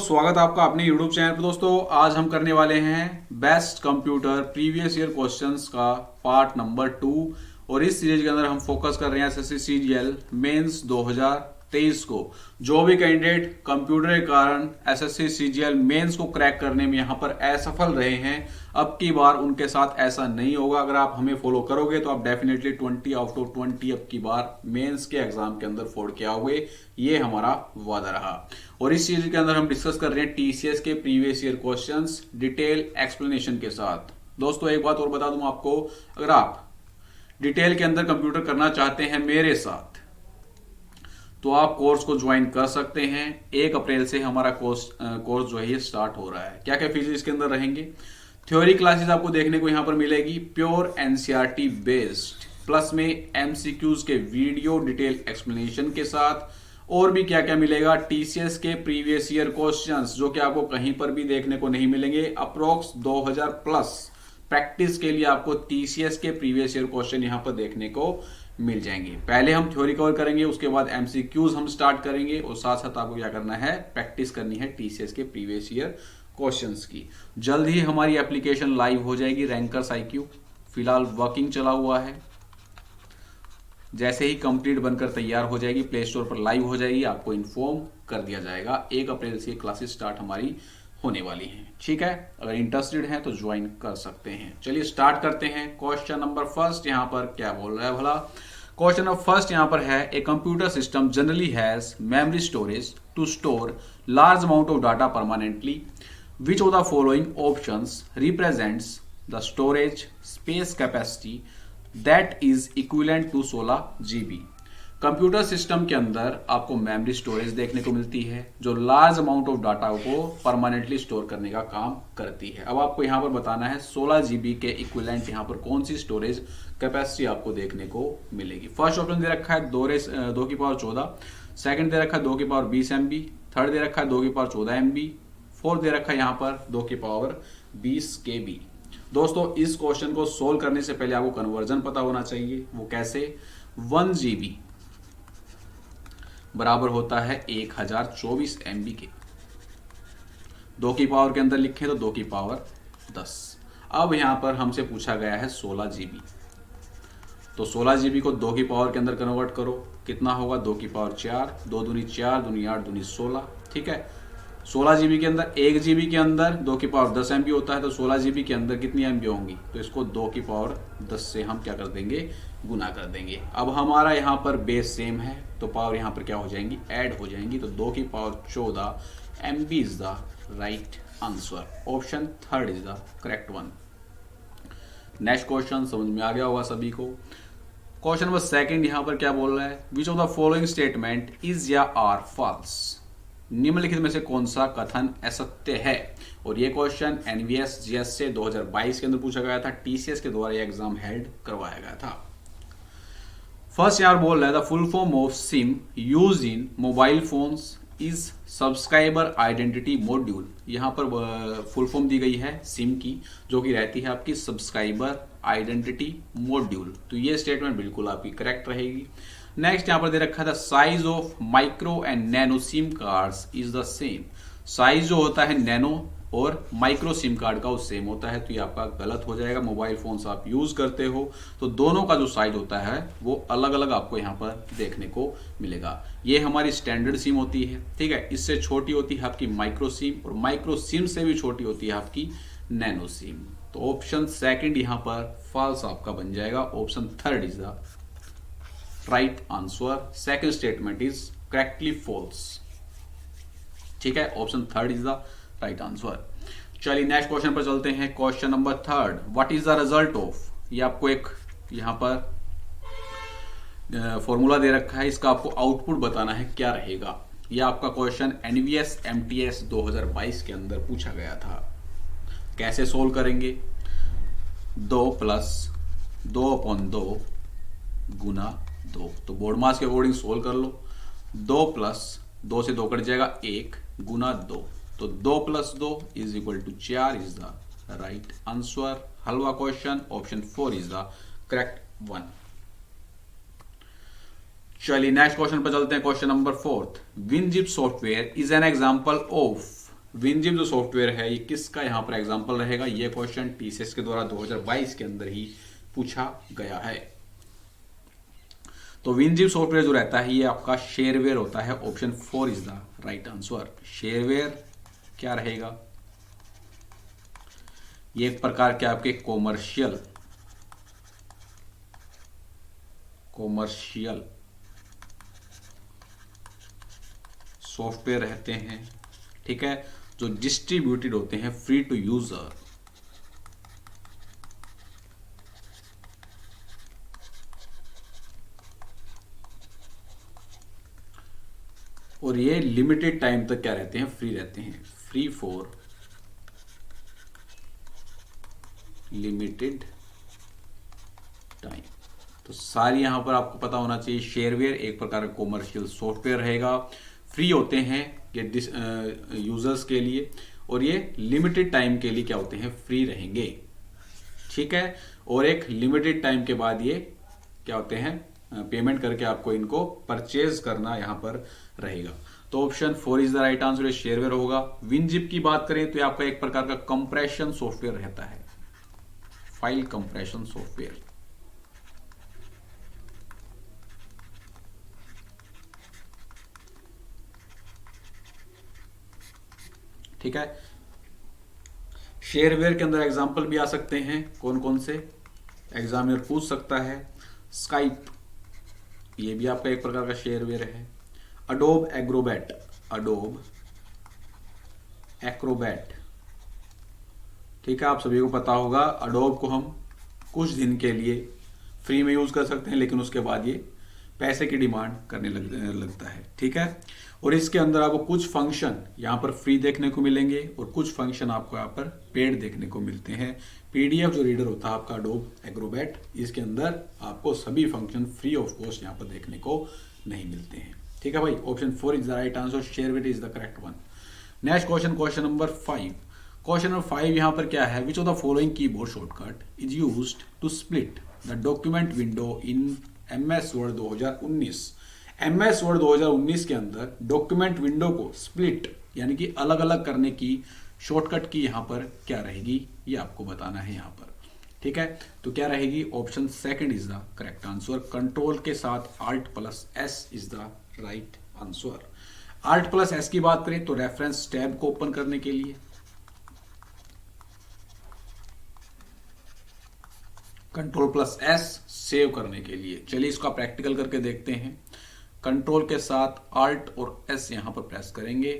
स्वागत है आपका अपने YouTube चैनल पर। दोस्तों आज हम करने वाले हैं best computer previous year questions का पार्ट नंबर 2। और इस सीरीज के अंदर हम फोकस कर रहे हैं एसएससी सीजीएल मेंस 2023 को। जो भी कैंडिडेट कंप्यूटर के कारण एसएससी सीजीएल मेंस को क्रैक करने में यहाँ पर असफल रहे हैं, अब की बार उनके साथ ऐसा नहीं होगा। अगर आप हमें फॉलो करोगे तो आप डेफिनेटली 20 आउट ऑफ 20 अब की बार मेंस के एग्जाम के अंदर फोड़ के आओगे, ये हमारा वादा रहा। और इस सीरीज के अंदर हम डिस्कस कर रहे हैं टीसीएस के previous year questions detail explanation के साथ। दोस्तों एक बात और बता दूं आपको, अगर आप डिटेल के अंदर कंप्यूटर करना चाहते हैं मेरे साथ तो आप कोर्स को ज्वाइन कर सकते हैं। 1 अप्रैल से हमारा कोर्स जो है ये स्टार्ट हो रहा है। क्या क्या फीचर इसके अंदर रहेंगे? थ्योरी क्लासेस आपको देखने को यहां पर मिलेगी प्योर एनसीईआरटी बेस्ड, प्लस में एमसीक्यूज के वीडियो डिटेल एक्सप्लेनेशन के साथ। और भी क्या क्या मिलेगा? टीसीएस के प्रीवियस ईयर क्वेश्चंस जो कि आपको कहीं पर भी देखने को नहीं मिलेंगे। अप्रोक्स 2000 प्लस प्रैक्टिस के लिए आपको टीसीएस के प्रीवियस ईयर क्वेश्चन यहां पर देखने को मिल जाएंगे। पहले हम थ्योरी कवर करेंगे, उसके बाद एमसीक्यूज हम स्टार्ट करेंगे और साथ साथ आपको क्या करना है, प्रैक्टिस करनी है टीसीएस के प्रीवियस ईयर क्वेश्चंस की। जल्द ही हमारी एप्लीकेशन लाइव हो जाएगी रैंकर्स आईक्यू, फिलहाल वर्किंग चला हुआ है। जैसे ही कंप्लीट बनकर तैयार हो जाएगी, प्ले स्टोर पर लाइव हो जाएगी, आपको इन्फॉर्म कर दिया जाएगा। 1 अप्रैल से क्लासेस स्टार्ट हमारी होने वाली हैं। ठीक है, अगर इंटरेस्टेड हैं तो ज्वाइन कर सकते हैं। चलिए स्टार्ट करते हैं। क्वेश्चन नंबर फर्स्ट यहाँ पर क्या बोल रहा है भला? क्वेश्चन नंबर फर्स्ट यहाँ पर है, a computer system generally has memory storage to store large amount of data permanently. Which of the following options represents the storage space capacity that is equivalent to 16 GB। Computer system के अंदर आपको memory storage देखने को मिलती है जो large amount of data को permanently store करने का काम करती है। अब आपको यहां पर बताना है 16 GB के इक्विवेलेंट यहां पर कौन सी स्टोरेज कैपेसिटी आपको देखने को मिलेगी। फर्स्ट ऑप्शन दे रखा है 2 की पावर 14, सेकंड दे रखा है 2 की पावर 20 MB, थर्ड दे रखा है 2 की पावर 14 MB, फोर्थ दे रखा है यहां पर 2 की पावर 20 KB। दोस्तों इस क्वेश्चन को सोल्व करने से पहले आपको कन्वर्जन पता होना चाहिए। वो कैसे? 1 GB बराबर होता है 1024 MB के। 2 की पावर के अंदर लिखें तो 2 की पावर 10। अब यहां पर हमसे पूछा गया है 16 GB, तो 16 GB को 2 की पावर के अंदर कन्वर्ट करो, कितना होगा? 2 की पावर 4, 2 दूनी 4, दूनी 8, दूनी 16। ठीक है, 16 GB के अंदर 1 GB के अंदर 2 की पावर 10 MB होता है, तो 16 GB के अंदर कितनी MB होंगी? तो इसको 2 की पावर 10 से हम क्या कर देंगे, गुना कर देंगे। अब हमारा यहाँ पर बेस सेम है तो पावर यहाँ पर क्या हो जाएंगी, ऐड हो जाएंगी। तो 2 की power 14 MB is the right answer. Option third is the correct one. Next question समझ में आ गया होगा सभी को। क्वेश्चन नंबर सेकंड यहाँ पर क्या बोल रहा है, which of the following statement is या आर फॉल्स। निम्नलिखित में से कौन सा कथन असत्य है? और ये क्वेश्चन एनवीएस जीएस से 2022 के अंदर पूछा गया था, टीसीएस के द्वारा ये एग्जाम हेल्ड करवाया गया था। फर्स्ट यहाँ बोल रहा है the full form of SIM use in mobile phones is subscriber identity module. यहाँ पर फुल फॉर्म दी गई है सिम की, जो कि रहती है आपकी सब्सक्राइबर आइडेंटिटी मॉड्यूल। तो ये स्टेटमेंट बिल्कुल आपकी करेक्ट रहेगी। नेक्स्ट यहाँ पर दे रखा था size of micro and nano SIM cards is the same. Size जो होता है नैनो और माइक्रो सिम कार्ड का वो सेम होता है, तो ये आपका गलत हो जाएगा। मोबाइल फोन्स आप यूज करते हो तो दोनों का जो साइज होता है वो अलग अलग आपको यहाँ पर देखने को मिलेगा। ये हमारी स्टैंडर्ड सिम होती है, ठीक है। इससे छोटी होती है आपकी माइक्रो सिम, और माइक्रो सिम से भी छोटी होती है आपकी नैनो सिम। तो ऑप्शन सेकंड यहाँ पर फॉल्स आपका बन जाएगा। Option third is the right answer. Second statement is correctly false. ठीक है, option third is the right answer. चलिए नेक्स्ट क्वेश्चन पर चलते हैं। Question number third, what is the result of. ये आपको एक यहां पर फॉर्मूला दे रखा है, इसका आपको आउटपुट बताना है क्या रहेगा। यह आपका क्वेश्चन एनवीएस एमटीएस 2022 के अंदर पूछा गया था। कैसे सोल्व करेंगे? 2 + 2/2 गुना 2। तो बोर्ड मास के अकॉर्डिंग सोल्व कर लो। 2 + 2 से 2 कट जाएगा, 1 गुना 2। तो 2 + 2 is equal to 4 is the right answer. हलवा question, option 4 is the correct one. चलिए नेक्स्ट क्वेश्चन पर चलते हैं। Question number 4, WinZip software is an example of WinZip जो सॉफ्टवेयर है ये किसका यहाँ पर एग्जाम्पल रहेगा, ये क्वेश्चन टीसीएस के द्वारा 2022 के अंदर ही पूछा गया है। तो विनजिप सॉफ्टवेयर जो रहता है ये आपका शेयरवेयर होता है। Option 4 is the right answer. Shareware क्या रहेगा, ये एक प्रकार के आपके कॉमर्शियल सॉफ्टवेयर रहते हैं, ठीक है, जो डिस्ट्रीब्यूटेड होते हैं फ्री टू यूजर। और ये लिमिटेड टाइम तक क्या रहते हैं, फ्री रहते हैं, फ्री फॉर लिमिटेड टाइम। तो सारी यहां पर आपको पता होना चाहिए, शेयरवेयर एक प्रकार का कॉमर्शियल सॉफ्टवेयर रहेगा, फ्री होते हैं ये यूजर्स के लिए, और ये लिमिटेड टाइम के लिए क्या होते हैं, फ्री रहेंगे, ठीक है। और एक लिमिटेड टाइम के बाद ये क्या होते हैं, पेमेंट करके आपको इनको परचेज करना यहां पर रहेगा। तो option 4 is the right answer, shareware होगा। विनजिप की बात करें तो ये आपका एक प्रकार का कंप्रेशन सॉफ्टवेयर रहता है, फाइल कंप्रेशन सॉफ्टवेयर। ठीक है, शेयरवेयर के अंदर एग्जाम्पल भी आ सकते हैं, कौन कौन से एग्जामिनर पूछ सकता है। स्काइप, ये भी आपका एक प्रकार का शेयरवेयर है। अडोब एक्रोबैट, ठीक है, आप सभी को पता होगा। अडोब को हम कुछ दिन के लिए फ्री में यूज कर सकते हैं, लेकिन उसके बाद ये पैसे की डिमांड करने लगता है, ठीक है। और इसके अंदर आपको कुछ फंक्शन यहाँ पर फ्री देखने को मिलेंगे और कुछ फंक्शन आपको यहाँ पर पेड देखने को मिलते हैं। पीडीएफ जो रीडर होता है आपका अडोब एक्रोबैट, इसके अंदर आपको सभी फंक्शन फ्री ऑफ कॉस्ट यहाँ पर देखने को नहीं मिलते हैं, ठीक है भाई। Option 4 is the right answer, shareware is the correct one. Next question number 5। Question number 5 यहाँ पर क्या है, which of the following keyboard shortcut is used to split the document window in MS Word 2019। MS Word 2019 के अंदर document window को split यानी कि अलग अलग करने की शॉर्टकट की यहाँ पर क्या रहेगी, ये आपको बताना है यहाँ पर, ठीक है। तो क्या रहेगी, option 2 is the correct answer. Control के साथ Alt+S is the right answer. Alt+S की बात करें तो रेफरेंस टैब को ओपन करने के लिए, Ctrl+S सेव करने के लिए। चलिए इसको प्रैक्टिकल करके देखते हैं। कंट्रोल के साथ Alt और S यहां पर प्रेस करेंगे,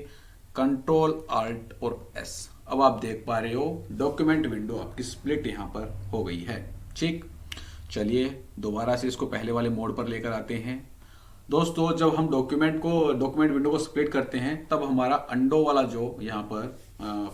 कंट्रोल Alt और S। अब आप देख पा रहे हो डॉक्यूमेंट विंडो आपकी स्प्लिट यहां पर हो गई है, ठीक। चलिए दोबारा से इसको पहले वाले मोड पर लेकर आते हैं। दोस्तों जब हम डॉक्यूमेंट विंडो को स्प्लिट करते हैं तब हमारा अंडो वाला जो यहाँ पर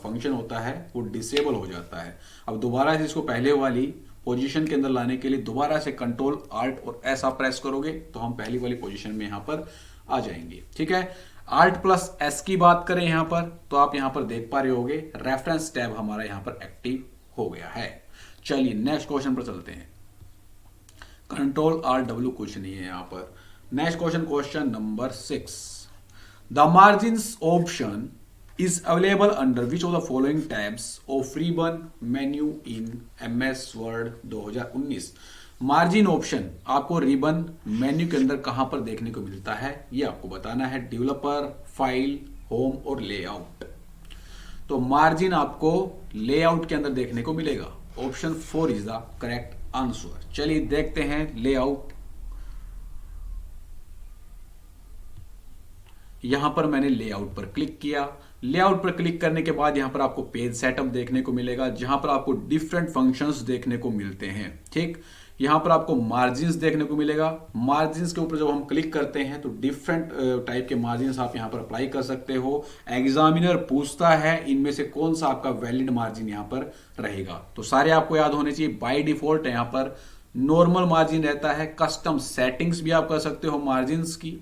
फंक्शन होता है वो डिसेबल हो जाता है। अब दोबारा से इसको पहले वाली पोजीशन के अंदर लाने के लिए दोबारा से कंट्रोल Alt और S आप प्रेस करोगे तो हम पहली वाली पोजीशन में यहाँ पर आ जाएंगे, ठीक है। Alt+S की बात करें यहाँ पर तो आप यहाँ पर देख पा रहे होगे रेफरेंस टैब हमारा यहाँ पर एक्टिव हो गया है। चलिए नेक्स्ट क्वेश्चन पर चलते हैं। Ctrl+Alt+W कुछ नहीं है यहाँ पर। Next question number 6। The margins option is available under which of the following tabs of ribbon menu in MS Word 2019। Margin option आपको रिबन मेन्यू के अंदर कहां पर देखने को मिलता है, ये आपको बताना है। डेवलपर, फाइल, होम और लेआउट। तो मार्जिन आपको लेआउट के अंदर देखने को मिलेगा। Option 4 is the correct answer. चलिए देखते हैं लेआउट। यहां पर मैंने लेआउट पर क्लिक किया। लेआउट पर क्लिक करने के बाद यहां पर आपको पेज सेटअप देखने को मिलेगा, जहां पर आपको डिफरेंट फंक्शंस देखने को मिलते हैं, ठीक। यहां पर आपको मार्जिन्स देखने को मिलेगा। मार्जिन्स के ऊपर जब हम क्लिक करते हैं तो डिफरेंट टाइप के मार्जिन्स आप यहां पर अप्लाई कर सकते हो। एग्जामिनर पूछता है इनमें से कौन सा आपका वैलिड मार्जिन यहां पर रहेगा, तो सारे आपको याद होने चाहिए। बाय डिफॉल्ट यहां पर नॉर्मल मार्जिन रहता है। कस्टम सेटिंग्स भी आप कर सकते हो मार्जिन्स की।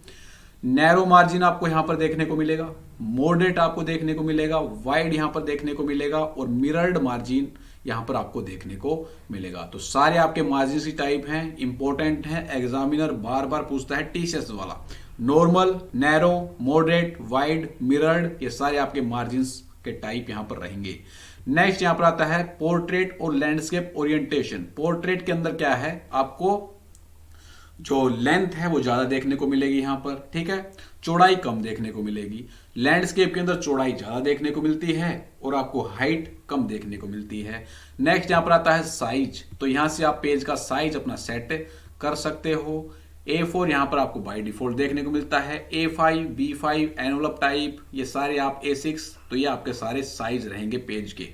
नैरो मार्जिन आपको यहां पर देखने को मिलेगा, मॉडरेट आपको देखने को मिलेगा, वाइड यहां पर देखने को मिलेगा और मिरर्ड मार्जिन यहां पर आपको देखने को मिलेगा। तो सारे आपके मार्जिन की टाइप हैं, इंपॉर्टेंट हैं। एग्जामिनर बार बार पूछता है टीसीएस वाला। Normal, narrow, moderate, wide, mirrored, ये सारे आपके मार्जिन के टाइप यहां पर रहेंगे। नेक्स्ट यहां पर आता है पोर्ट्रेट और लैंडस्केप ओरिएंटेशन। पोर्ट्रेट के अंदर क्या है, आपको जो लेंथ है वो ज्यादा देखने को मिलेगी यहां पर, ठीक है, चौड़ाई कम देखने को मिलेगी। लैंडस्केप के अंदर चौड़ाई ज्यादा देखने को मिलती है और आपको हाइट कम देखने को मिलती है। नेक्स्ट यहां पर आता है साइज, तो यहां से आप पेज का साइज अपना सेट कर सकते हो। A4 यहां पर आपको बाय डिफॉल्ट देखने को मिलता है, A5, B5, एनवलप टाइप, ये सारे आप A6, तो ये आपके सारे साइज रहेंगे पेज के।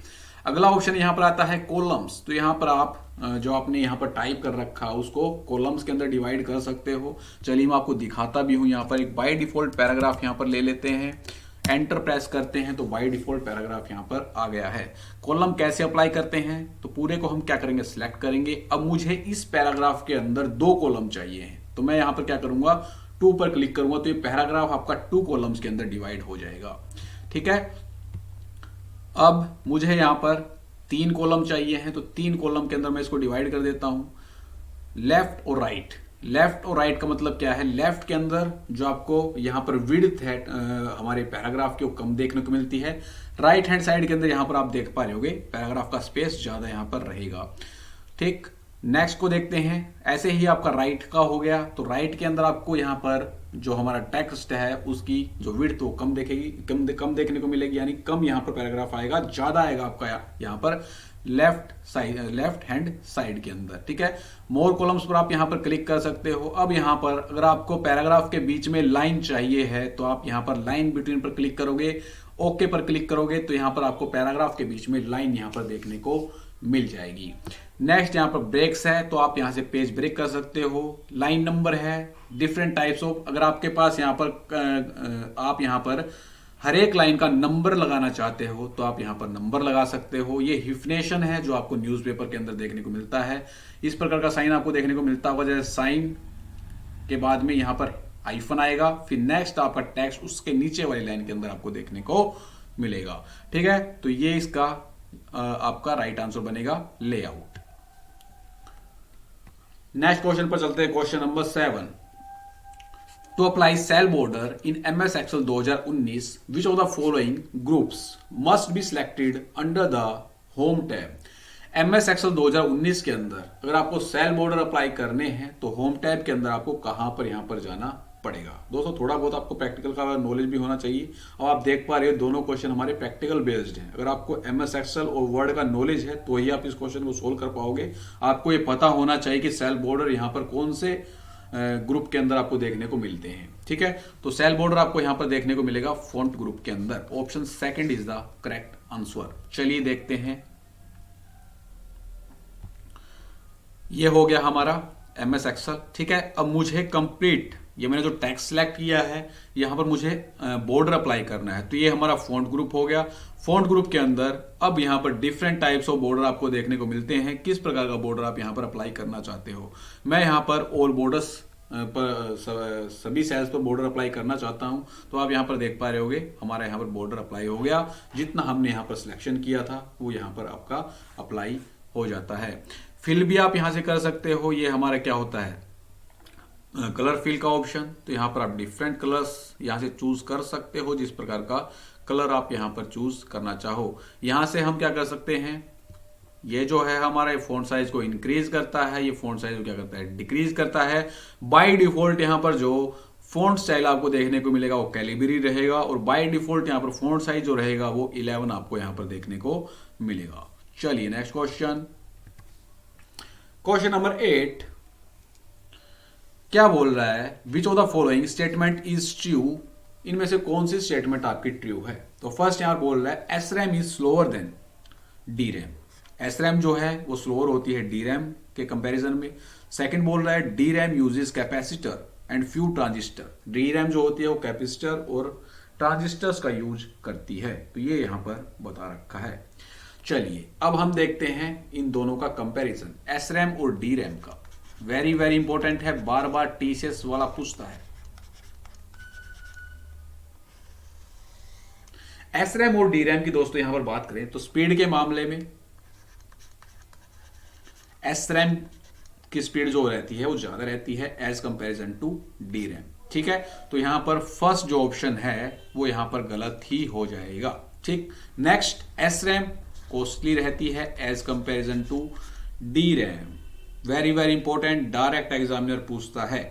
अगला ऑप्शन यहां पर आता है कॉलम्स, तो यहां पर आप जो आपने यहां पर टाइप कर रखा उसको कॉलम्स के अंदर डिवाइड कर सकते हो। चलिए मैं आपको दिखाता भी हूं। यहां पर एक बाय डिफॉल्ट पैराग्राफ यहां पर ले लेते हैं, एंटर प्रेस करते हैं तो बाय डिफॉल्ट पैराग्राफ यहां पर आ गया है। कॉलम कैसे अप्लाई करते हैं, तो पूरे को हम क्या करेंगे, सिलेक्ट करेंगे। अब मुझे इस पैराग्राफ के अंदर 2 कॉलम चाहिए हैं, तो मैं यहां पर क्या करूंगा, 2 पर क्लिक करूंगा तो ये पैराग्राफ आपका 2 कॉलम्स के अंदर डिवाइड हो जाएगा, ठीक है। अब मुझे यहां पर 3 कॉलम चाहिए हैं, तो 3 कॉलम के अंदर मैं इसको डिवाइड कर देता हूं, लेफ्ट और राइट। लेफ्ट और राइट का मतलब क्या है, लेफ्ट के अंदर जो आपको यहां पर विड्थ है हमारे पैराग्राफ की वो कम देखने को मिलती है। राइट हैंड साइड के अंदर यहां पर आप देख पा रहे होगे पैराग्राफ का स्पेस ज्यादा यहां पर रहेगा, ठीक। नेक्स्ट को देखते हैं, ऐसे ही आपका राइट का हो गया, तो राइट के अंदर आपको यहां पर जो हमारा टेक्स्ट है उसकी जो विड्थ वो कम देखेगी, कम देखने को मिलेगी, यानी कम यहां पर पैराग्राफ आएगा, ज्यादा आएगा आपका यहां पर लेफ्ट हैंड साइड के अंदर, ठीक है। मोर कॉलम्स पर आप यहां पर क्लिक कर सकते हो। अब यहां पर अगर आपको पैराग्राफ के बीच में लाइन चाहिए है तो आप यहां पर लाइन बिटवीन पर क्लिक करोगे, ओके पर क्लिक करोगे तो यहां पर आपको पैराग्राफ के बीच में लाइन यहां पर देखने को मिल जाएगी। नेक्स्ट यहां पर ब्रेक्स है, तो आप यहां से पेज ब्रेक कर सकते हो। लाइन नंबर है, डिफरेंट टाइप्स ऑफ, अगर आपके पास यहां पर आप यहां पर हर एक लाइन का नंबर लगाना चाहते हो तो आप यहां पर नंबर लगा सकते हो। ये हिफनेशन है जो आपको न्यूज़पेपर के अंदर देखने को मिलता है। इस प्रकार का साइन आपको देखने को मिलता होगा, जैसे साइन के बाद में यहां पर हाइफन आएगा, फिर नेक्स्ट आपका टेक्स्ट उसके नीचे वाली लाइन के अंदर आपको देखने को मिलेगा, ठीक है। तो ये इसका आपका राइट आंसर बनेगा लेआउट। नेक्स्ट क्वेश्चन पर चलते हैं, question number 7। To apply cell border in MS Excel 2019, which of the following groups must be selected under the Home tab? MS Excel 2019 के अंदर अगर आपको सेल बॉर्डर अप्लाई करने हैं तो होम टैब के अंदर आपको कहां पर यहां पर जाना पड़ेगा। दोस्तों थोड़ा बहुत आपको प्रैक्टिकल का नॉलेज भी होना चाहिए, और आप देख पा रहे हो दोनों क्वेश्चन हमारे प्रैक्टिकल बेस्ड हैं। अगर आपको MS Excel और वर्ड का नॉलेज है तो ही आप इस क्वेश्चन को सोल्व कर पाओगे। आपको ये पता होना चाहिए कि सेल बॉर्डर यहां पर कौन से ग्रुप के अंदर आपको देखने को मिलते हैं, ठीक है। तो सेल बॉर्डर आपको यहां पर देखने को मिलेगा फॉन्ट ग्रुप के अंदर। Option second is the correct answer. चलिए देखते हैं, ये हो गया हमारा MS Excel, ठीक है। अब मुझे कंप्लीट ये मैंने जो टेक्स्ट सेलेक्ट किया है यहां पर मुझे बॉर्डर अप्लाई करना है, तो ये हमारा फॉन्ट ग्रुप हो गया। फॉन्ट ग्रुप के अंदर अब यहां पर डिफरेंट टाइप्स ऑफ बॉर्डर आपको देखने को मिलते हैं। किस प्रकार का बॉर्डर आप यहां पर अप्लाई करना चाहते हो, मैं यहां पर ऑल बॉर्डर्स पर सभी सेल्स पर बॉर्डर अप्लाई करना चाहता हूं, तो आप यहां पर देख पा रहे होगे हमारा यहां पर बॉर्डर अप्लाई हो गया। जितना हमने यहां पर सिलेक्शन किया था वो यहां पर आपका अप्लाई हो जाता है। फिल भी आप यहां से कर सकते हो, ये हमारा क्या होता है कलर फिल का ऑप्शन, तो यहां पर आप डिफरेंट कलर्स यहां से चूज कर सकते हो, जिस प्रकार का कलर आप यहां पर चूज करना चाहो। यहां से हम क्या कर सकते हैं, ये जो है हमारा फॉन्ट साइज को इंक्रीज करता है, ये फॉन्ट साइज को क्या करता है डिक्रीज करता है। बाय डिफॉल्ट यहां पर जो फॉन्ट स्टाइल आपको देखने को मिलेगा वो कैलिबरी रहेगा, और बाय डिफॉल्ट यहां पर फॉन्ट साइज जो रहेगा वो 11 आपको यहां पर देखने को मिलेगा। चलिए नेक्स्ट क्वेश्चन, क्वेश्चन नंबर 8 क्या बोल रहा है, which of the following statement is true, इनमें से कौन सी स्टेटमेंट आपकी ट्रू है। तो फर्स्ट यहां बोल रहा है SRAM is slower then DRAM, SRAM जो है वो स्लोअर होती है DRAM के कंपैरिजन में। सेकंड बोल रहा है DRAM uses capacitor and few transistor, DRAM जो होती है वो कैपेसिटर और ट्रांजिस्टर्स का यूज करती है, तो ये यहां पर बता रखा है। चलिए अब हम देखते हैं इन दोनों का कंपैरिजन SRAM और DRAM का। वेरी वेरी इंपॉर्टेंट है, बार बार TCS वाला पूछता है। SRAM और DRAM की दोस्तों यहां पर बात करें तो स्पीड के मामले में SRAM की स्पीड जो रहती है वो ज्यादा रहती है एज कंपैरिजन टू DRAM, ठीक है। तो यहां पर फर्स्ट जो ऑप्शन है वो यहां पर गलत ही हो जाएगा, ठीक। नेक्स्ट, एस रैम कॉस्टली रहती है as comparison to D RAM. Very very important, direct examiner पूछता है।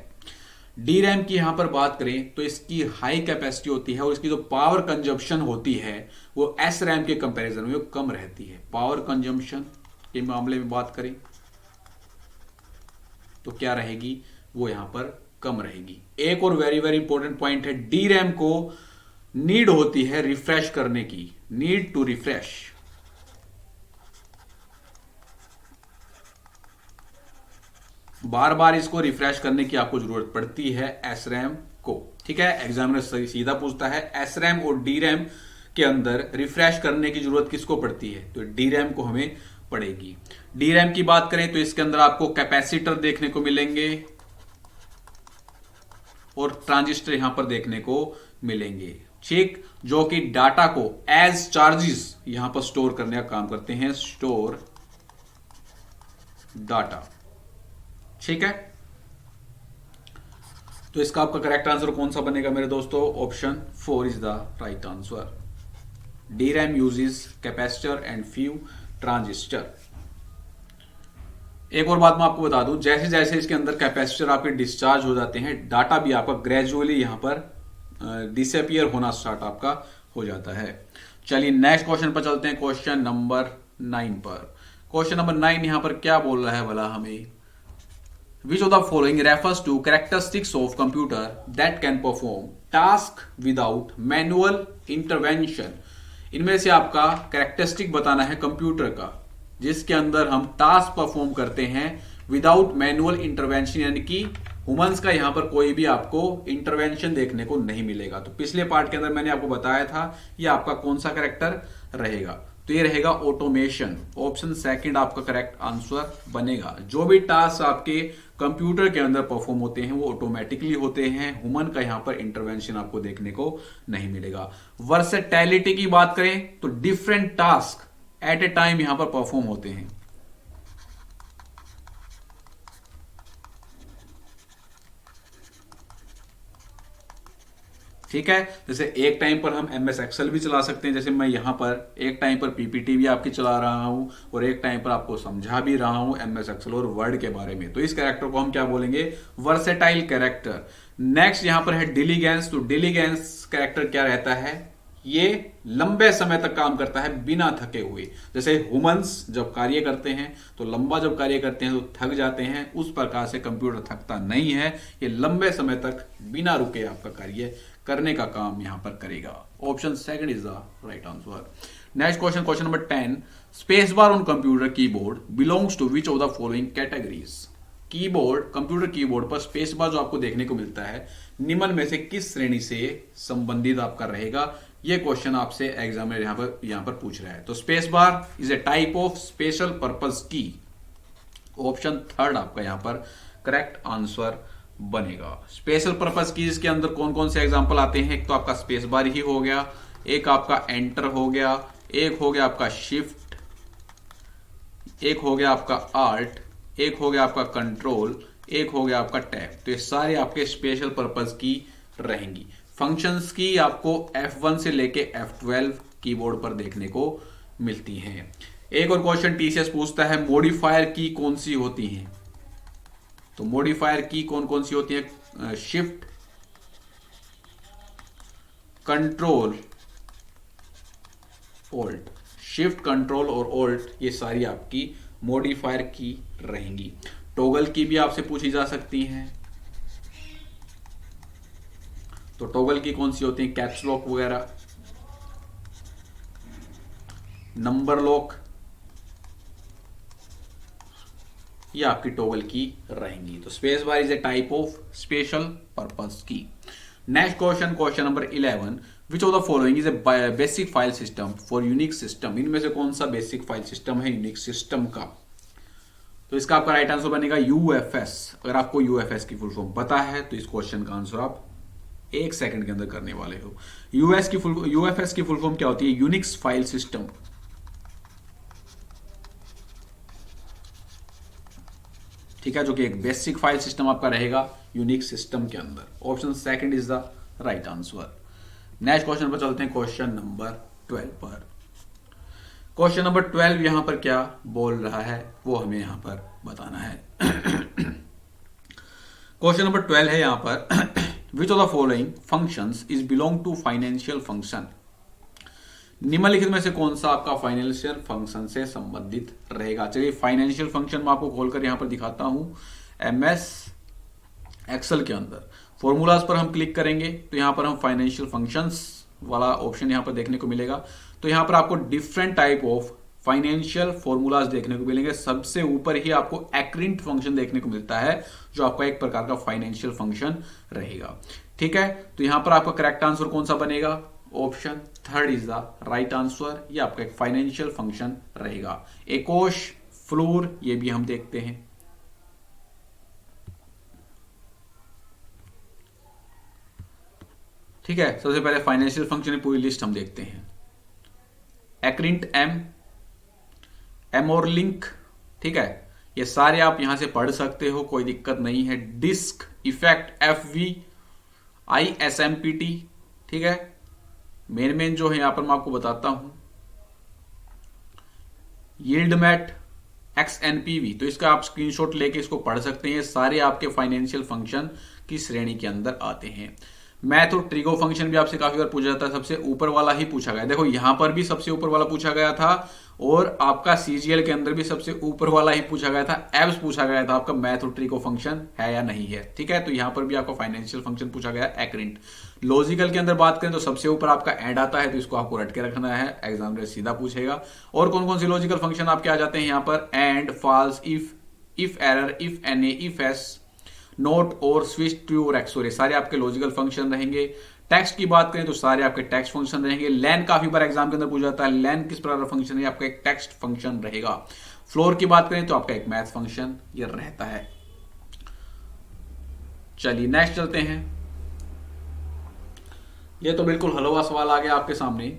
डी रैम की यहां पर बात करें तो इसकी हाई कैपेसिटी होती है और इसकी जो पावर कंजम्पशन होती है वो एस रैम के कंपैरिजन में कम रहती है। पावर कंजम्पशन के मामले में बात करें तो क्या रहेगी, वो यहां पर कम रहेगी। एक और वेरी वेरी इंपॉर्टेंट पॉइंट है, डी रैम को नीड होती है रिफ्रेश करने की, नीड टू रिफ्रेश। बार बार इसको रिफ्रेश करने की आपको जरूरत पड़ती है एस रैम को। ठीक है, एग्जामिनर सीधा पूछता है एस रैम और डी रैम के अंदर रिफ्रेश करने की जरूरत किसको पड़ती है, तो डी रैम को हमें पड़ेगी। डी रैम की बात करें तो इसके अंदर आपको कैपेसिटर देखने को मिलेंगे और ट्रांजिस्टर यहां पर देखने को मिलेंगे। ठीक, जो कि डाटा को एज चार्जेस यहां पर स्टोर करने का काम करते हैं, स्टोर डाटा। ठीक है, तो इसका आपका करेक्ट आंसर कौन सा बनेगा मेरे दोस्तों, option 4 is the right answer. D RAM uses capacitor and few transistor. एक और बात मैं आपको बता दूं, जैसे जैसे इसके अंदर कैपेसिटर आपके डिस्चार्ज हो जाते हैं, डाटा भी आपका ग्रेजुअली यहां पर डिसअपियर होना स्टार्ट आपका हो जाता है। चलिए नेक्स्ट क्वेश्चन पर चलते हैं, क्वेश्चन नंबर 9 पर। क्वेश्चन नंबर 9 यहां पर क्या बोल रहा है भला हमें, Which of the following refers to characteristics of computer that can perform task without manual intervention? इनमें से आपका कैरेक्टरिस्टिक बताना है कंप्यूटर का जिसके अंदर हम टास्क परफॉर्म करते हैं विदाउट मैनुअल इंटरवेंशन, यानी कि ह्यूमंस का यहां पर कोई भी आपको इंटरवेंशन देखने को नहीं मिलेगा। तो पिछले पार्ट के अंदर मैंने आपको बताया था ये आपका कौन सा कैरेक्टर रहेगा, तो ये रहेगा ऑटोमेशन। ऑप्शन सेकंड आपका करेक्ट आंसर बनेगा। जो भी टास्क आपके कंप्यूटर के अंदर परफॉर्म होते हैं वो ऑटोमेटिकली होते हैं, ह्यूमन का यहां पर इंटरवेंशन आपको देखने को नहीं मिलेगा। वर्सेटैलिटी की बात करें तो different task at A time यहां पर परफॉर्म होते हैं। ठीक है, जैसे एक टाइम पर हम एमएस एक्सेल भी चला सकते हैं, जैसे मैं यहां पर एक टाइम पर पीपीटी भी आपकी चला रहा हूं और एक टाइम पर आपको समझा भी रहा हूं एमएस एक्सेल और वर्ड के बारे में। तो इस कैरेक्टर को हम क्या बोलेंगे, वर्सेटाइल कैरेक्टर। नेक्स्ट यहां पर है डिलीगेंस। तो डिलीगेंस कैरेक्टर क्या रहता है, ये लंबे समय तक काम करता है बिना थके हुए। जैसे ह्यूमंस जब कार्य करते हैं तो लंबा जब कार्य करते हैं तो थक जाते हैं, उस प्रकार से कंप्यूटर थकता नहीं है, ये लंबे समय तक बिना रुके आपका कार्य करने का काम यहां पर करेगा। Option second is the right answer. Next question, question number 10, space bar on computer keyboard belongs to which of the following categories. Keyboard, computer keyboard पर स्पेस बार जो आपको देखने को मिलता है निम्न में से किस श्रेणी से संबंधित आपका रहेगा, ये क्वेश्चन आपसे एग्जामिनर यहां पर पूछ रहा है। तो space bar is a type of special purpose की। ऑप्शन थर्ड आपका यहां पर करेक्ट आंसर बनेगा। स्पेशल पर्पस कीज के अंदर कौन कौन से एग्जांपल आते हैं, एक तो आपका स्पेस बार ही हो गया, एक आपका एंटर हो गया, एक हो गया आपका शिफ्ट, एक हो गया आपका आल्ट, एक हो गया आपका कंट्रोल, एक हो गया आपका टैब। तो ये सारे आपके स्पेशल पर्पस की रहेंगी। फंक्शंस की आपको F1 से लेके F12 कीबोर्ड पर देखने को मिलती हैं। एक और क्वेश्चन टीसीएस पूछता है मॉडिफायर की कौन सी होती हैं। तो मॉडिफायर की कौन कौन सी होती है, shift, control, alt. Shift, control और ऑल्ट ये सारी आपकी मॉडिफायर की रहेंगी। टॉगल की भी आपसे पूछी जा सकती हैं। तो टॉगल की कौन सी होती है, कैप्स लॉक वगैरह, नंबर लॉक, ये आपकी टॉगल की रहेंगी। तो space bar is a type of special purpose key. Next question, question number 11, which of the following is a basic file system for Unix system. इनमें से कौन सा basic file system है Unix system का, तो इसका आपका राइट आंसर बनेगा यूएफएस। अगर आपको यूएफएस की फुल फॉर्म पता है तो इस क्वेश्चन का आंसर आप 1 सेकंड के अंदर करने वाले हो। यूएफएस की फुल फॉर्म क्या होती है, यूनिक्स फाइल सिस्टम। ठीक है, जो कि एक बेसिक फाइल सिस्टम आपका रहेगा यूनिक सिस्टम के अंदर। Option second is the right answer. Next question पर चलते हैं, क्वेश्चन नंबर 12 पर। क्वेश्चन नंबर 12 यहां पर क्या बोल रहा है वो हमें यहां पर बताना है। क्वेश्चन नंबर 12 है यहां पर which of the following functions is belong to financial function. निम्नलिखित में से कौन सा आपका फाइनेंशियल फंक्शन से संबंधित रहेगा। चलिए फाइनेंशियल फंक्शन मैं आपको खोलकर यहां पर दिखाता हूं। एमएस एक्सेल के अंदर फॉर्मूलाज पर हम क्लिक करेंगे तो यहां पर हम फाइनेंशियल फंक्शंस वाला ऑप्शन यहां पर देखने को मिलेगा। तो यहां पर आपको different type of financial formulas देखने को मिलेंगे। सबसे ऊपर ही आपको एक्रिंट फंक्शन देखने को मिलता है जो आपका एक प्रकार का फाइनेंशियल फंक्शन रहेगा। ठीक है, तो यहां पर आपका करेक्ट आंसर कौन सा बनेगा। Option third is the right answer. ये आपका एक फाइनेंशियल फंक्शन रहेगा। एकोश, फ्लोर, ये भी हम देखते हैं। ठीक है, सबसे पहले फाइनेंशियल फंक्शन की पूरी लिस्ट हम देखते हैं। एक्रिंट एम, एमोरलिंक, ठीक है, ये सारे आप यहां से पढ़ सकते हो, कोई दिक्कत नहीं है। Disc effect, F V, ISMPT, ठीक है। मेन जो है यहां पर मैं आपको बताता हूं। यील्ड मैट, XNPV, तो इसका आप स्क्रीनशॉट लेके इसको पढ़ सकते हैं। सारे आपके फाइनेंशियल फंक्शन की श्रेणी के अंदर आते हैं। मैथ और ट्रिगो फंक्शन भी आपसे काफी बार पूछा जाता है, सबसे ऊपर वाला ही पूछा गया। देखो यहां पर भी सबसे ऊपर वाला पूछा गया था और आपका CGL के अंदर भी सबसे ऊपर वाला ही पूछा गया था। एब्स पूछा गया था आपका मैथ और ट्रिगो फंक्शन है या नहीं है। ठीक है, तो यहां पर भी आपका फाइनेंशियल फंक्शन पूछा गया एक्रिंट। लॉजिकल के अंदर बात करें तो सबसे ऊपर आपका एंड आता है, तो इसको आपको रट के रखना है, एग्जामिनर सीधा पूछेगा। और कौन कौन से लॉजिकल फंक्शन आपके आ जाते हैं यहां पर। And, false, if error, if NA, IFS, not और स्विच, ट्रू और एक्सोर, सारे आपके लॉजिकल फंक्शन रहेंगे। टेक्स्ट की बात करें तो सारे आपके टेक्स्ट फंक्शन रहेंगे। लैन काफी बार एग्जाम के अंदर पूछा जाता है, लैन किस प्रकार का फंक्शन है, आपका एक टेक्स्ट फंक्शन रहेगा। फ्लोर की बात करें तो आपका एक मैथ फंक्शन ये रहता है। चलिए नेक्स्ट चलते हैं। ये तो बिल्कुल हलवा सवाल आ गया आपके सामने।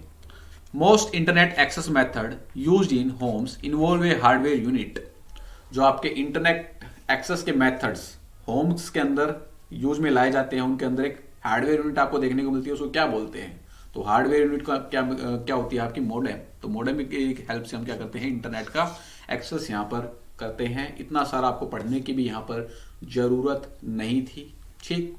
Most internet access method used in homes involve a hardware unit. जो आपके इंटरनेट एक्सेस के मेथड्स होम्स के अंदर यूज में लाए जाते हैं, उनके अंदर एक हार्डवेयर यूनिट आपको देखने को मिलती है, उसको क्या बोलते हैं। तो हार्डवेयर यूनिट का क्या होती है आपकी मोडेम। तो मोडेम की हेल्प से हम क्या करते हैं, इंटरनेट का एक्सेस यहाँ पर करते हैं। इतना सारा आपको पढ़ने की भी यहाँ पर जरूरत नहीं थी। ठीक,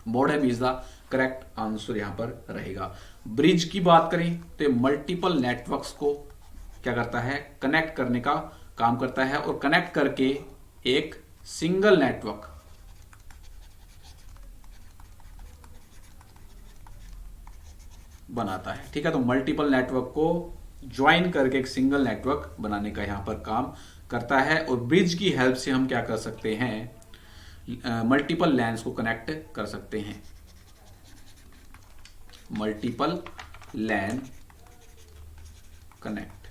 modem is the correct answer यहाँ पर रहेगा। ब्रिज की बात करें तो मल्टीपल नेटवर्क्स को क्या करता है, कनेक्ट करने का काम करता है और कनेक्ट करके एक सिंगल नेटवर्क बनाता है। ठीक है, तो मल्टीपल नेटवर्क को ज्वाइन करके एक सिंगल नेटवर्क बनाने का यहां पर काम करता है। और ब्रिज की हेल्प से हम क्या कर सकते हैं, मल्टीपल लैन्स को कनेक्ट कर सकते हैं। मल्टीपल लैन कनेक्ट।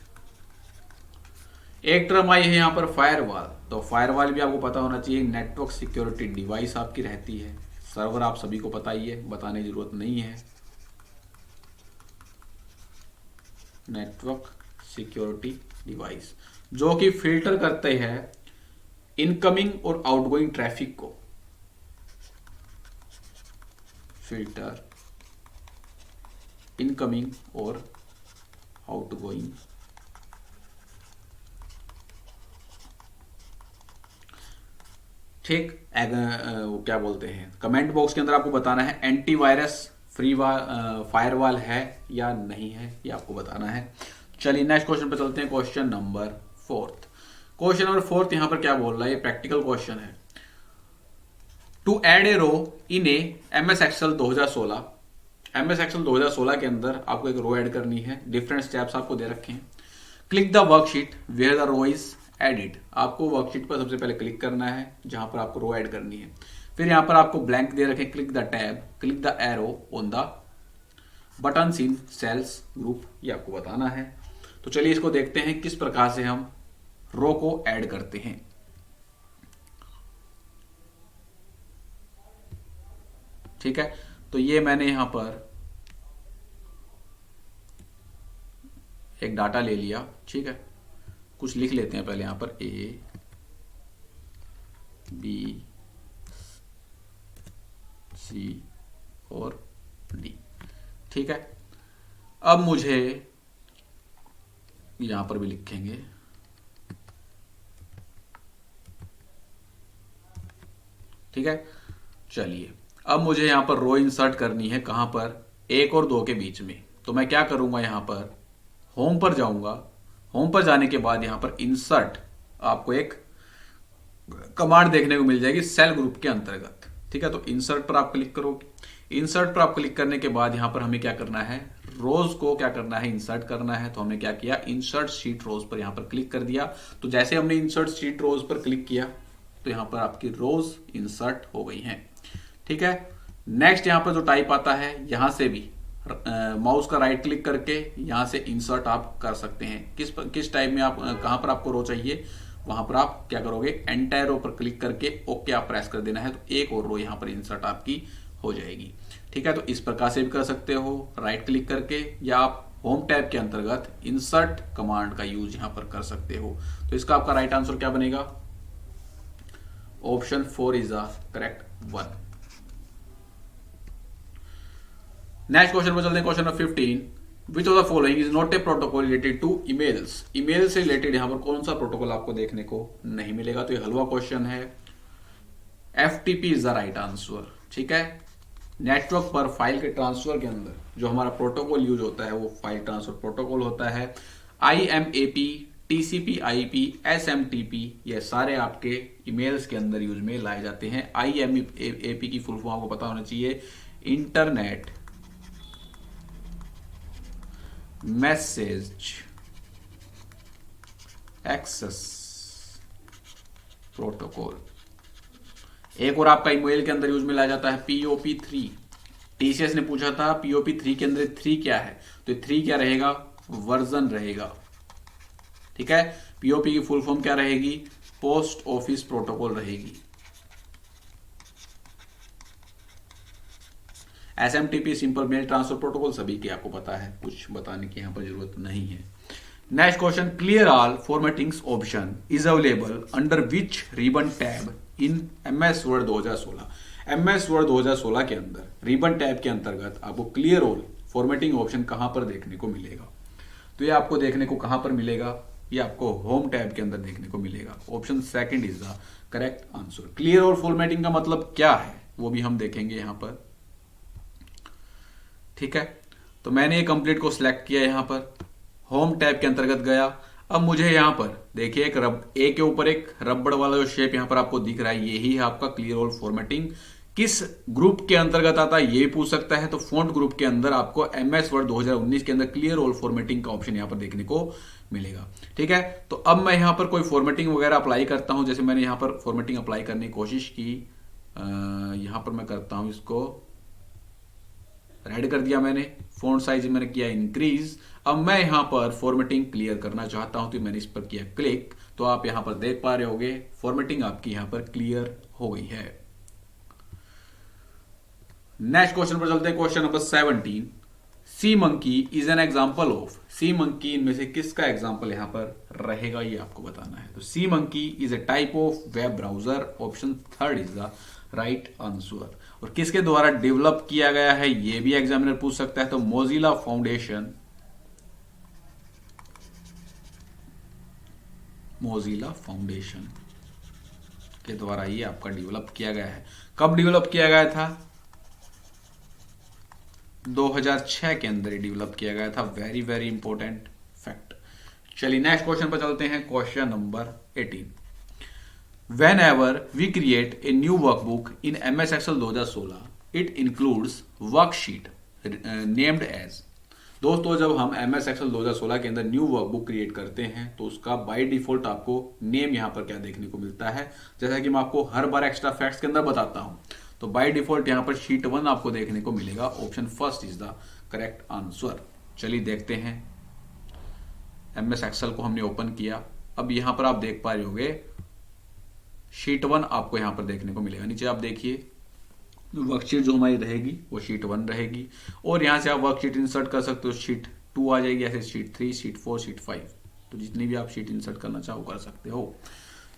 एक टर्म आई है यहां पर फायरवॉल। तो फायरवॉल भी आपको पता होना चाहिए, नेटवर्क सिक्योरिटी डिवाइस आपकी रहती है। सर्वर आप सभी को पता ही है, बताने की जरूरत नहीं है। नेटवर्क सिक्योरिटी डिवाइस जो कि फिल्टर करते हैं इनकमिंग और आउटगोइंग ट्रैफिक को। फिल्टर इनकमिंग और आउटगोइंग ठीक। क्या बोलते हैं, कमेंट बॉक्स के अंदर आपको बताना है एंटीवायरस फ्री फायरवॉल है या नहीं है, ये आपको बताना है। चलिए नेक्स्ट क्वेश्चन पे चलते हैं। Question number 4। क्वेश्चन नंबर 4 यहां पर क्या बोल रहा है, ये प्रैक्टिकल क्वेश्चन है। To add a row in a MS Excel 2016। MS Excel 2016 के अंदर आपको एक रो ऐड करनी है। डिफरेंट स्टेप्स आपको दे रखे हैं। Click the worksheet where the row is added. आपको वर्कशीट पर सबसे पहले क्लिक करना है जहां पर आपको रो ऐड करनी है। फिर यहां पर आपको ब्लैंक दे रखे, click the tab, click the arrow on the button in cells group, ये आपको बताना है। तो चलिए इसको देखते हैं किस प्रकार से हम रो को ऐड करते हैं। ठीक है, तो ये मैंने यहां पर एक डाटा ले लिया। ठीक है, कुछ लिख लेते हैं पहले यहां पर ABCD और D। ठीक है, अब मुझे यहां पर भी लिखेंगे, ठीक है। चलिए, अब मुझे यहां पर रो इंसर्ट करनी है, कहां पर, 1 और 2 के बीच में। तो मैं क्या करूंगा, यहां पर होम पर जाऊंगा। होम पर जाने के बाद यहां पर इंसर्ट, आपको एक कमांड देखने को मिल जाएगी सेल ग्रुप के अंतर्गत, ठीक है। तो इंसर्ट पर आप क्लिक करोगे। इंसर्ट पर आप क्लिक करने के बाद यहां पर हमें क्या करना है, रोज को क्या करना है, इंसर्ट करना है। तो हमने क्या किया, इंसर्ट शीट रोज पर यहां पर क्लिक कर दिया। तो जैसे हमने इंसर्ट शीट रोज पर क्लिक किया तो यहां पर आपकी रोज इंसर्ट हो गई हैं, ठीक है। नेक्स्ट यहां पर जो टाइप आता है, यहां से भी माउस का राइट क्लिक करके यहां से इंसर्ट आप कर सकते हैं। किस टाइप में आप, कहां पर आपको रो चाहिए, वहां पर आप क्या करोगे, एंटायर रो पर क्लिक करके ओके आप प्रेस कर देना है। तो एक और रो यहां पर इंसर्ट आपकी हो जाएगी, ठीक है। तो इस प्रकार से भी कर सकते हो राइट क्लिक करके, या आप होम टैब के अंतर्गत इंसर्ट कमांड का यूज यहां पर कर सकते हो। तो इसका आपका राइट आंसर क्या बनेगा, option 4 is the correct one. Next question पर चलते हैं, question number 15। Which of the following is not a protocol related to emails. Email से रिलेटेड यहां पर कौन सा प्रोटोकॉल आपको देखने को नहीं मिलेगा। तो ये हलवा क्वेश्चन है। FTP is the right answer, ठीक है। नेटवर्क पर फाइल के ट्रांसफर के अंदर जो हमारा प्रोटोकॉल यूज होता है वो फाइल ट्रांसफर प्रोटोकॉल होता है। IMAP, TCP IP, SMTP, ये सारे आपके ईमेल्स के अंदर यूज में लाए जाते हैं। IMAP की फुल फॉर्म आपको पता होना चाहिए, इंटरनेट मैसेज एक्सेस प्रोटोकॉल। एक और आपका ईमेल के अंदर यूज में लाया जाता है POP3। TCS ने पूछा था POP3 के अंदर 3 क्या है, तो 3 क्या रहेगा, वर्जन रहेगा, ठीक है। POP की फुल फॉर्म क्या रहेगी, पोस्ट ऑफिस प्रोटोकॉल रहेगी। SMTP simple mail transfer protocol सभी की आपको पता है, कुछ बताने की यहां पर जरूरत नहीं है। Next question, clear all formattings option is available under which ribbon tab in MS word 2016। MS word 2016 के अंदर रिबन टैब के अंतर्गत आपको क्लियर ऑल फॉर्मेटिंग ऑप्शन कहां पर देखने को मिलेगा। तो ये आपको देखने को कहां पर मिलेगा, ये आपको होम टैब के अंदर देखने को मिलेगा। Option second is the correct answer. Clear all formatting का मतलब क्या है वो भी हम देखेंगे यहां पर, ठीक है। तो मैंने ये कंप्लीट को सिलेक्ट किया, यहां पर होम टैब के अंतर्गत गया। अब मुझे यहां पर देखिए एक ए के ऊपर एक रबड़ वाला जो शेप यहां पर आपको दिख रहा है, यही है आपका क्लियर ऑल फॉर्मेटिंग। किस ग्रुप के अंतर्गत आता है ये पूछ सकता है। तो फॉन्ट ग्रुप के अंदर आपको MS वर्ड 2019 के अंदर क्लियर ऑल फॉर्मेटिंग का ऑप्शन यहां पर देखने को मिलेगा, ठीक है। तो अब मैं यहां पर कोई फॉर्मेटिंग वगैरह अप्लाई करता हूं। जैसे मैंने यहां पर फॉर्मेटिंग अप्लाई करने की कोशिश की, यहां पर मैं करता हूं, इसको रेड कर दिया मैंने, फॉन्ट साइज मैंने किया इंक्रीज। अब मैं यहां पर फॉर्मेटिंग क्लियर करना चाहता हूं, तो मैंने इस पर किया क्लिक। तो आप यहां पर देख पा रहे होगे फॉर्मेटिंग आपकी यहां पर क्लियर हो गई है। नेक्स्ट क्वेश्चन पर चलते हैं, question number 17। C monkey is an example of. C monkey इनमें से किसका एग्जाम्पल यहां पर रहेगा ये आपको बताना है। तो सी monkey is a type of web browser. Option third is the right answer. और किसके द्वारा डेवलप किया गया है ये भी एग्जामिनर पूछ सकता है। तो मोजिला फाउंडेशन, मोजिला फाउंडेशन के द्वारा ये आपका डेवलप किया गया है। कब डेवलप किया गया था, 2006 के अंदर डेवलप किया गया था। Very very important fact. चलिए नेक्स्ट क्वेश्चन पर चलते हैं, question number 18। Whenever we create a new workbook in MS Excel 2016, it includes worksheet named as। दोस्तों जब हम MS Excel 2016 के अंदर न्यू वर्कबुक क्रिएट करते हैं तो उसका बाय डिफॉल्ट आपको नेम यहां पर क्या देखने को मिलता है, जैसा कि मैं आपको हर बार एक्स्ट्रा फैक्ट्स के अंदर बताता हूं। तो बाय डिफॉल्ट यहां पर शीट 1 आपको देखने को मिलेगा। Option first is the correct answer. चलिए देखते हैं, MS Excel को हमने ओपन किया। अब यहां पर आप देख पा रहे होंगे शीट 1 आपको यहां पर देखने को मिलेगा। नीचे आप देखिए वर्कशीट जो हमारी रहेगी वो शीट 1 रहेगी, और यहां से आप वर्कशीट इंसर्ट कर सकते हो। शीट 2 आ जाएगी, ऐसे शीट 3, शीट 4, शीट 5, तो जितनी भी आप शीट इंसर्ट करना चाहो कर सकते हो।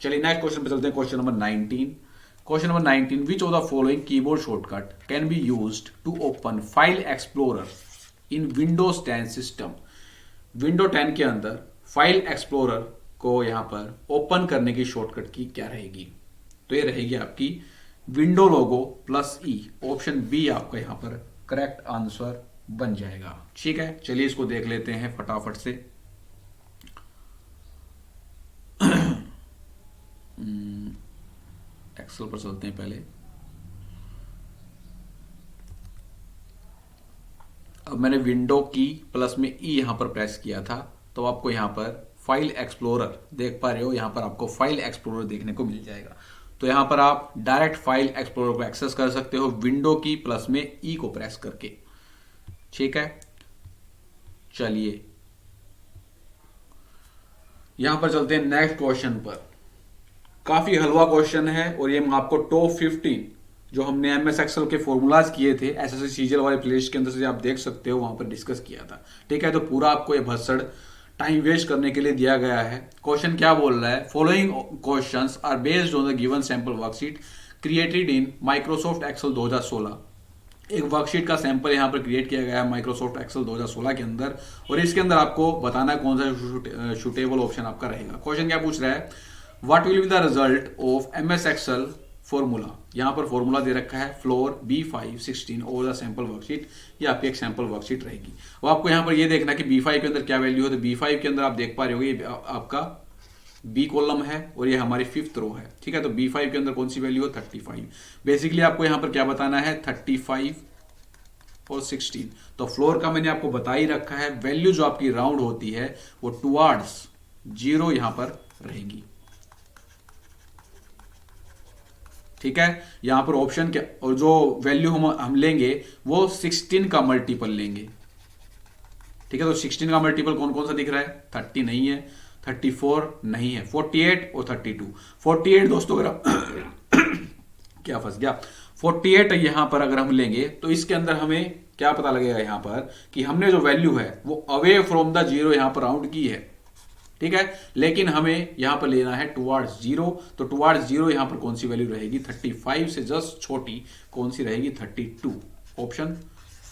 चलिए नेक्स्ट क्वेश्चन पे चलते हैं, question number 19। Question number 19, which of the following keyboard shortcut can be used to open file explorer in Windows 10 system. Window 10 के अंदर फाइल एक्सप्लोरर को यहां पर ओपन करने की शॉर्टकट की क्या रहेगी? तो ये रहेगी आपकी विंडो लोगो प्लस ई। ऑप्शन बी आपका यहां पर करेक्ट आंसर बन जाएगा। ठीक है, चलिए इसको देख लेते हैं फटाफट से। एक्सेल पर चलते हैं पहले। अब मैंने विंडो की प्लस में ई यहां पर प्रेस किया था, तो आपको यहां पर फाइल एक्सप्लोरर देख पा रहे हो, यहां पर आपको फाइल एक्सप्लोरर देखने को मिल जाएगा। तो यहां पर आप डायरेक्ट फाइल एक्सप्लोरर को एक्सेस कर सकते हो विंडो की प्लस में ई को प्रेस करके। ठीक है, चलिए यहां पर चलते हैं नेक्स्ट क्वेश्चन पर। काफी हलवा क्वेश्चन है और ये मैं आपको टॉप 15 जो हमने एमएस एक्सेल के फॉर्मूलाज किए थे एसएससी सीजीएल वाले प्लेलिस्ट के अंदर से आप देख सकते हो, वहां पर डिस्कस किया था। ठीक है, तो पूरा आपको ये भसड़ टाइम वेस्ट करने के लिए दिया गया है। क्वेश्चन क्या बोल रहा है? Following questions are based on the given sample worksheet created in Microsoft Excel 2016। एक वर्कशीट का सैंपल यहां पर क्रिएट किया गया है माइक्रोसॉफ्ट एक्सेल 2016 के अंदर, और इसके अंदर आपको बताना है कौन सा शूटेबल ऑप्शन आपका रहेगा। क्वेश्चन क्या पूछ रहा है? What will be the result of MS Excel formula. यहां पर फॉर्मूला दे रखा है floor B516 over the sample worksheet. ये आपकी एक सैंपल वर्कशीट रहेगी। और आपको यहां पर ये देखना कि B5 के अंदर क्या वैल्यू है। तो B5 के अंदर आप देख पा रहे होगे ये आपका बी कॉलम है और ये हमारी 5th रो है। ठीक है, तो B5 के अंदर कौन सी वैल्यू है? 35। बेसिकली आपको यहां पर क्या बताना है? 35 और 16। तो फ्लोर का मैंने आपको बता ही रखा है, वैल्यू जो आपकी राउंड होती है वो टुवर्ड्स 0 यहां पर रहेगी। ठीक है, यहां पर ऑप्शन क्या, और जो वैल्यू हम लेंगे वो 16 का मल्टीपल लेंगे। ठीक है, तो 16 का मल्टीपल कौन कौन सा दिख रहा है? 30 नहीं है, 34 नहीं है, 48 और 32। 48 दोस्तों अगर आप क्या फंस गया, 48 यहां पर अगर हम लेंगे तो इसके अंदर हमें क्या पता लगेगा यहां पर कि हमने जो वैल्यू है वो अवे फ्रॉम द 0 यहां पर राउंड की है। ठीक है, लेकिन हमें यहां पर लेना है टुवर्ड्स 0। तो टुवर्ड्स 0 यहां पर कौन सी वैल्यू रहेगी? 35 से जस्ट छोटी कौन सी रहेगी? 32। Option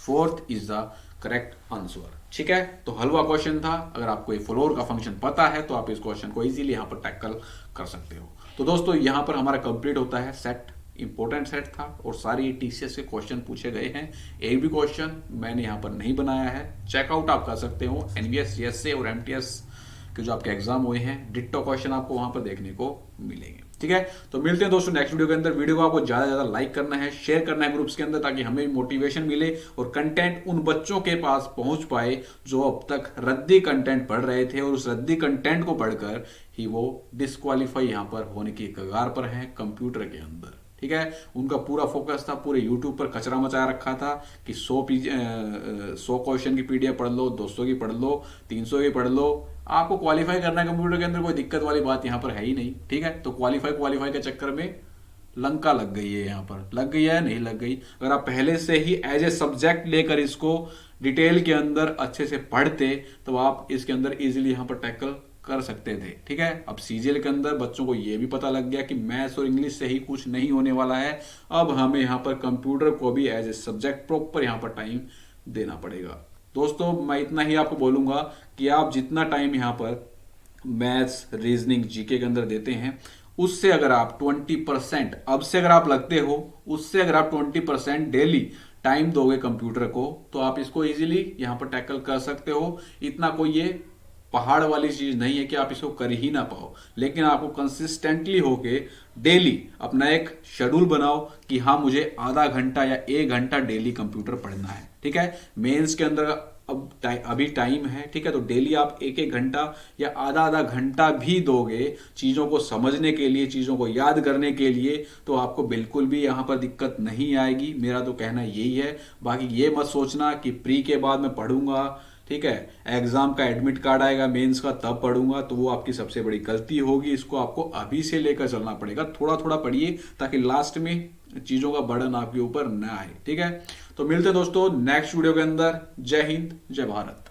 4th is the correct answer. ठीक है, तो हलवा क्वेश्चन था। अगर आपको ये फ्लोर का फंक्शन पता है तो आप इस क्वेश्चन को इजीली यहां पर टैकल कर सकते हो। तो दोस्तों यहां पर हमारा कंप्लीट होता है सेट। इंपॉर्टेंट सेट था और सारी टीसीएस के क्वेश्चन पूछे गए हैं। एक भी क्वेश्चन मैंने यहां पर नहीं बनाया है। चेकआउट आप कर सकते हो एनवीएस, सीएसए और एमटीएस के जो आपके एग्जाम हुए हैं, डिट्टो क्वेश्चन आपको वहां पर देखने को मिलेंगे। ठीक है, तो मिलते हैं दोस्तों नेक्स्ट वीडियो के अंदर। वीडियो को आपको ज्यादा से ज्यादा लाइक करना है, शेयर करना है ग्रुप्स के अंदर, ताकि हमें भी मोटिवेशन मिले और कंटेंट उन बच्चों के पास पहुंच पाए जो अब तक रद्दी कंटेंट पढ़ रहे थे और उस रद्दी कंटेंट को पढ़कर ही वो डिस्क्वालीफाई यहां पर होने की कगार पर हैं कंप्यूटर के अंदर। ठीक है, उनका पूरा फोकस था, पूरे यूट्यूब पर कचरा मचा रखा था कि 100 क्वेश्चन की पीडीएफ पढ़ लो, 200 की पढ़ लो, 300 की पढ़ लो। आपको क्वालिफाई करना है कंप्यूटर के अंदर, कोई दिक्कत वाली बात यहाँ पर है ही नहीं। ठीक है, तो क्वालिफाई के चक्कर में लंका लग गई है, यहाँ पर लग गई है, नहीं लग गई। अगर आप पहले से ही एज ए सब्जेक्ट लेकर इसको डिटेल के अंदर अच्छे से पढ़ते तो आप इसके अंदर इजीली यहाँ पर टैकल कर सकते थे। ठीक है, अब सीजीएल के अंदर बच्चों को यह भी पता लग गया कि मैथ्स और इंग्लिश से ही कुछ नहीं होने वाला है। अब हमें यहाँ पर कंप्यूटर को भी एज ए सब्जेक्ट प्रॉपर यहाँ पर टाइम देना पड़ेगा। दोस्तों मैं इतना ही आपको बोलूंगा कि आप जितना टाइम यहाँ पर मैथ्स, रीजनिंग, जीके के अंदर देते हैं उससे अगर आप 20% अब से अगर आप लगते हो, उससे अगर आप 20% डेली टाइम दोगे कंप्यूटर को तो आप इसको इजीली यहां पर टैकल कर सकते हो। इतना कोई ये पहाड़ वाली चीज नहीं है कि आप इसको कर ही ना पाओ, लेकिन आपको कंसिस्टेंटली होके डेली अपना एक शेड्यूल बनाओ कि हाँ मुझे आधा घंटा या 1 घंटा डेली कंप्यूटर पढ़ना है। ठीक है, मेंस के अंदर अभी टाइम है। ठीक है, तो डेली आप 1-1 घंटा या आधा घंटा भी दोगे चीजों को समझने के लिए, चीजों को याद करने के लिए, तो आपको बिल्कुल भी यहां पर दिक्कत नहीं आएगी। मेरा तो कहना यही है। बाकी ये मत सोचना कि प्री के बाद मैं पढ़ूंगा, ठीक है, एग्जाम का एडमिट कार्ड आएगा मेंस का तब पढ़ूंगा, तो वो आपकी सबसे बड़ी गलती होगी। इसको आपको अभी से लेकर चलना पड़ेगा। थोड़ा थोड़ा पढ़िए ताकि लास्ट में चीजों का बर्डन आपके ऊपर न आए। ठीक है, तो मिलते हैं दोस्तों नेक्स्ट वीडियो के अंदर। जय हिंद, जय भारत।